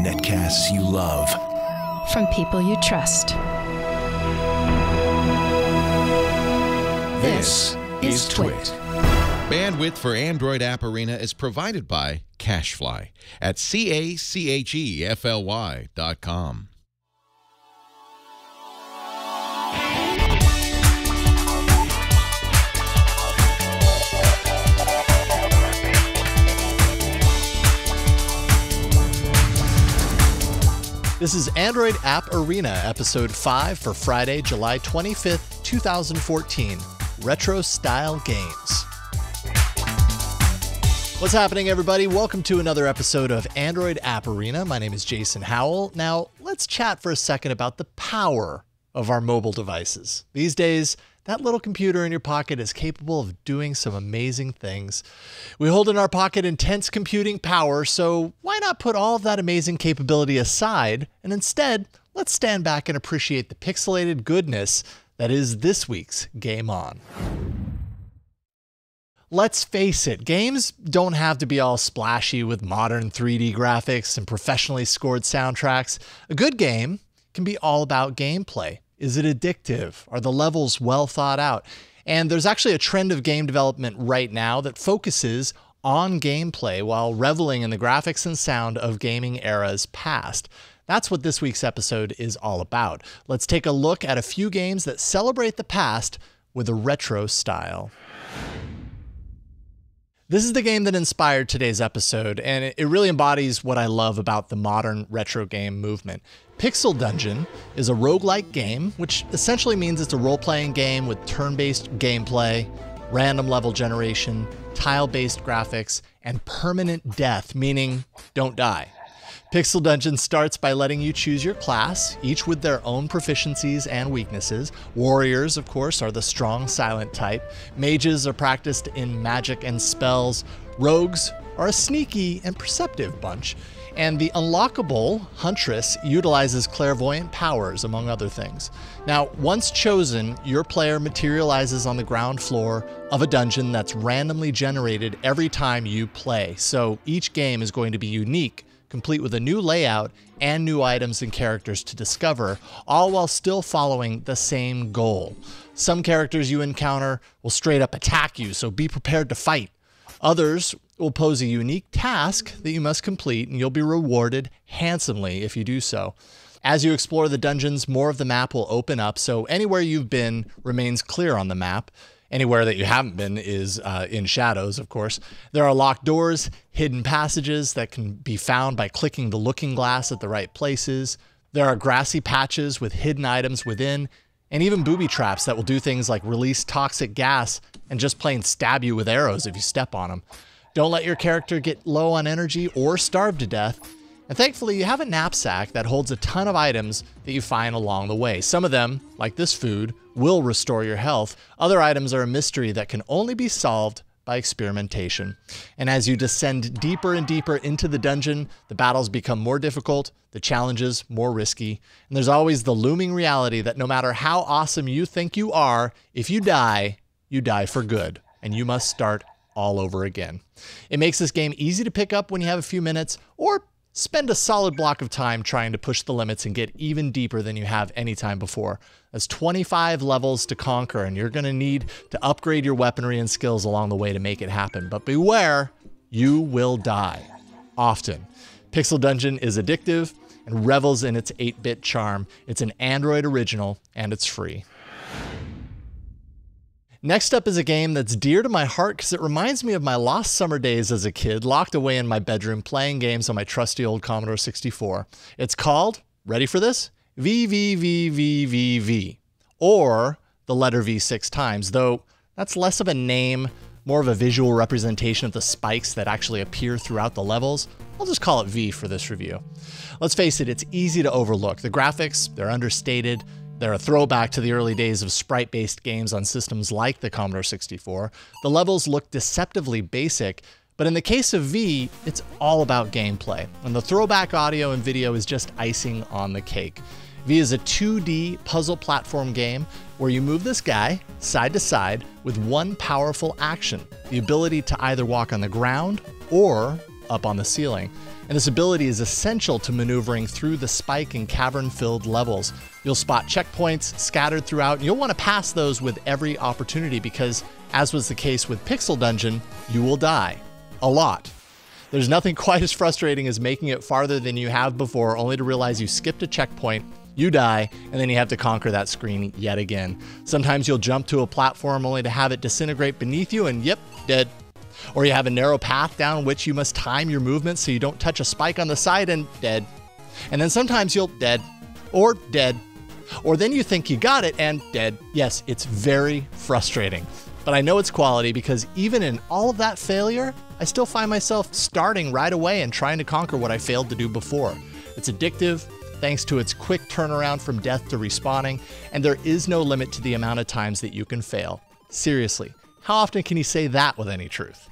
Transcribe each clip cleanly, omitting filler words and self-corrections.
Netcasts you love. From people you trust. This is Twit. Bandwidth for Android App Arena is provided by CacheFly at CACHEFLY.com. This is Android App Arena, Episode 5 for Friday, July 25th, 2014. Retro-style games. What's happening, everybody? Welcome to another episode of Android App Arena. My name is Jason Howell. Now, let's chat for a second about the power of our mobile devices. These days, that little computer in your pocket is capable of doing some amazing things. We hold in our pocket intense computing power, so why not put all of that amazing capability aside and instead, let's stand back and appreciate the pixelated goodness that is this week's Game On. Let's face it, games don't have to be all splashy with modern 3D graphics and professionally scored soundtracks. A good game can be all about gameplay. Is it addictive? Are the levels well thought out? And there's actually a trend of game development right now that focuses on gameplay while reveling in the graphics and sound of gaming eras past. That's what this week's episode is all about. Let's take a look at a few games that celebrate the past with a retro style. This is the game that inspired today's episode, and it really embodies what I love about the modern retro game movement. Pixel Dungeon is a roguelike game, which essentially means it's a role-playing game with turn-based gameplay, random level generation, tile-based graphics, and permanent death, meaning don't die. Pixel Dungeon starts by letting you choose your class, each with their own proficiencies and weaknesses. Warriors, of course, are the strong silent type. Mages are practiced in magic and spells. Rogues are a sneaky and perceptive bunch. And the unlockable Huntress utilizes clairvoyant powers, among other things. Now, once chosen, your player materializes on the ground floor of a dungeon that's randomly generated every time you play. So each game is going to be unique, complete with a new layout and new items and characters to discover, all while still following the same goal. Some characters you encounter will straight up attack you, so be prepared to fight. Others will pose a unique task that you must complete, and you'll be rewarded handsomely if you do so. As you explore the dungeons, more of the map will open up, so anywhere you've been remains clear on the map. Anywhere that you haven't been is in shadows, of course. There are locked doors, hidden passages that can be found by clicking the looking glass at the right places. There are grassy patches with hidden items within, and even booby traps that will do things like release toxic gas and just plain stab you with arrows if you step on them. Don't let your character get low on energy or starve to death. And thankfully, you have a knapsack that holds a ton of items that you find along the way. Some of them, like this food, will restore your health. Other items are a mystery that can only be solved by experimentation. And as you descend deeper and deeper into the dungeon, the battles become more difficult, the challenges more risky, and there's always the looming reality that no matter how awesome you think you are, if you die for good, and you must start all over again. It makes this game easy to pick up when you have a few minutes, or spend a solid block of time trying to push the limits and get even deeper than you have any time before. There's 25 levels to conquer, and you're going to need to upgrade your weaponry and skills along the way to make it happen. But beware, you will die. Often. Pixel Dungeon is addictive and revels in its 8-bit charm. It's an Android original, and it's free. Next up is a game that's dear to my heart because it reminds me of my lost summer days as a kid, locked away in my bedroom playing games on my trusty old Commodore 64. It's called, ready for this? VVVVVV, or the letter V 6 times, though that's less of a name, more of a visual representation of the spikes that actually appear throughout the levels. I'll just call it V for this review. Let's face it, it's easy to overlook. The graphics, they're understated. They're a throwback to the early days of sprite-based games on systems like the Commodore 64. The levels look deceptively basic, but in the case of V, it's all about gameplay, and the throwback audio and video is just icing on the cake. V is a 2D puzzle platform game where you move this guy side to side with one powerful action, the ability to either walk on the ground or up on the ceiling. And this ability is essential to maneuvering through the spike and cavern-filled levels. You'll spot checkpoints scattered throughout, and you'll want to pass those with every opportunity because, as was the case with Pixel Dungeon, you will die. A lot. There's nothing quite as frustrating as making it farther than you have before, only to realize you skipped a checkpoint, you die, and then you have to conquer that screen yet again. Sometimes you'll jump to a platform only to have it disintegrate beneath you and yep, dead. Or you have a narrow path down which you must time your movements so you don't touch a spike on the side and dead. And then sometimes you'll dead. Or dead. Or then you think you got it and dead. Yes, it's very frustrating. But I know it's quality because even in all of that failure, I still find myself starting right away and trying to conquer what I failed to do before. It's addictive, thanks to its quick turnaround from death to respawning, and there is no limit to the amount of times that you can fail. Seriously, how often can you say that with any truth?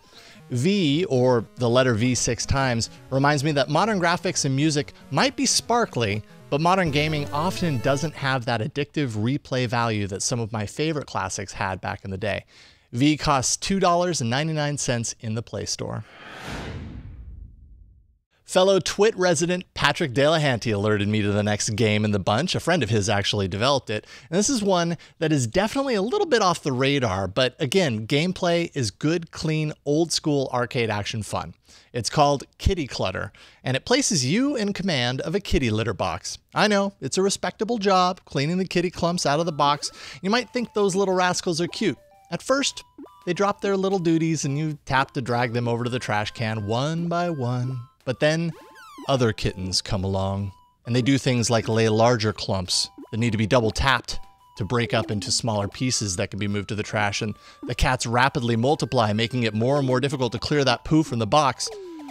V, or the letter V 6 times, reminds me that modern graphics and music might be sparkly, but modern gaming often doesn't have that addictive replay value that some of my favorite classics had back in the day. V costs $2.99 in the Play Store. Fellow Twit resident Patrick Delahanty alerted me to the next game in the bunch. A friend of his actually developed it. And this is one that is definitely a little bit off the radar, but again, gameplay is good, clean, old school arcade action fun. It's called Kitty Clutter, and it places you in command of a kitty litter box. I know, it's a respectable job, cleaning the kitty clumps out of the box. You might think those little rascals are cute. At first, they drop their little duties and you tap to drag them over to the trash can one by one. But then other kittens come along, and they do things like lay larger clumps that need to be double tapped to break up into smaller pieces that can be moved to the trash, and the cats rapidly multiply, making it more and more difficult to clear that poo from the box.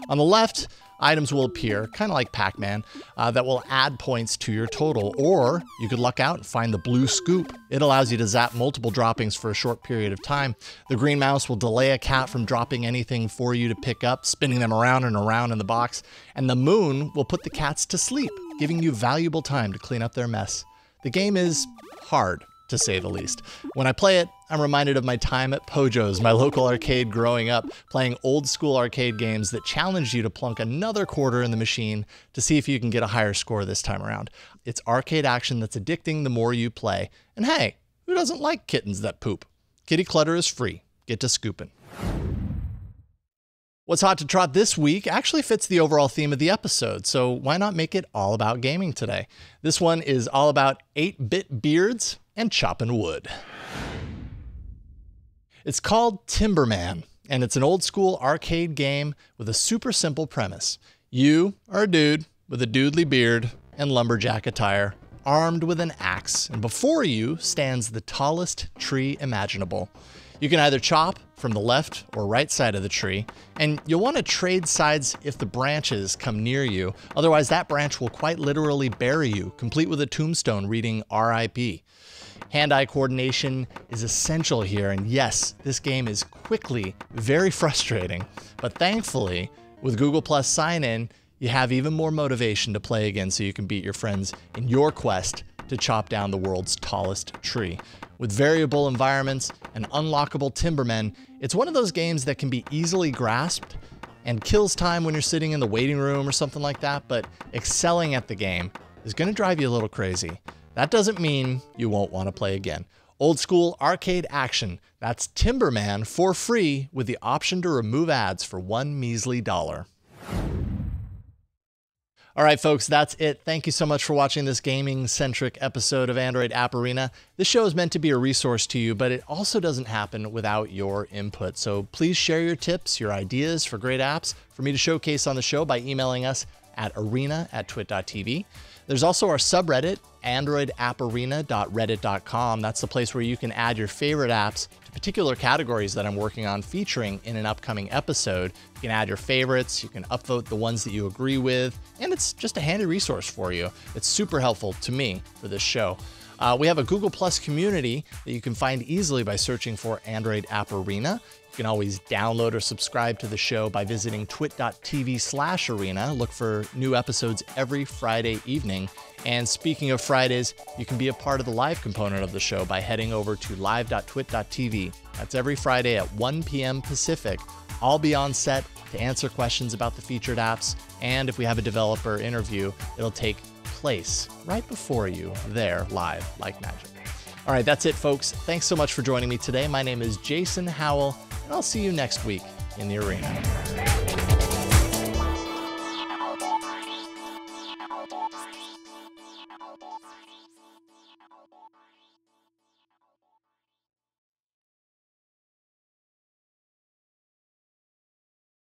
On the left, items will appear, kind of like Pac-Man, that will add points to your total, or you could luck out and find the blue scoop. It allows you to zap multiple droppings for a short period of time. The green mouse will delay a cat from dropping anything for you to pick up, spinning them around and around in the box, and the moon will put the cats to sleep, giving you valuable time to clean up their mess. The game is hard, to say the least. When I play it, I'm reminded of my time at Pojo's, my local arcade growing up, playing old school arcade games that challenge you to plunk another quarter in the machine to see if you can get a higher score this time around. It's arcade action that's addicting the more you play. And hey, who doesn't like kittens that poop? Kitty Clutter is free. Get to scooping. What's hot to trot this week actually fits the overall theme of the episode, so why not make it all about gaming today? This one is all about 8-bit beards and chopping wood. It's called Timberman, and it's an old school arcade game with a super simple premise. You are a dude with a doodly beard and lumberjack attire, armed with an axe, and before you stands the tallest tree imaginable. You can either chop from the left or right side of the tree, and you'll want to trade sides if the branches come near you, otherwise that branch will quite literally bury you, complete with a tombstone reading RIP. Hand-eye coordination is essential here, and yes, this game is quickly very frustrating, but thankfully, with Google Plus sign-in, you have even more motivation to play again so you can beat your friends in your quest to chop down the world's tallest tree. With variable environments and unlockable Timbermen, it's one of those games that can be easily grasped and kills time when you're sitting in the waiting room or something like that, but excelling at the game is going to drive you a little crazy. That doesn't mean you won't want to play again. Old school arcade action, that's Timberman for free with the option to remove ads for $1 measly. All right, folks, that's it. Thank you so much for watching this gaming-centric episode of Android App Arena. This show is meant to be a resource to you, but it also doesn't happen without your input. So please share your tips, your ideas for great apps for me to showcase on the show by emailing us at arena@twit.tv. There's also our subreddit, androidapparena.reddit.com. That's the place where you can add your favorite apps to particular categories that I'm working on featuring in an upcoming episode. You can add your favorites, you can upvote the ones that you agree with, and it's just a handy resource for you. It's super helpful to me for this show. We have a Google Plus community that you can find easily by searching for Android App Arena. You can always download or subscribe to the show by visiting twit.tv/arena. Look for new episodes every Friday evening. And speaking of Fridays, you can be a part of the live component of the show by heading over to live.twit.tv. That's every Friday at 1 p.m. Pacific I'll be on set to answer questions about the featured apps, and if we have a developer interview, it'll take place right before you there live like magic. All right, that's it, folks. Thanks so much for joining me today. My name is Jason Howell, and I'll see you next week in the arena.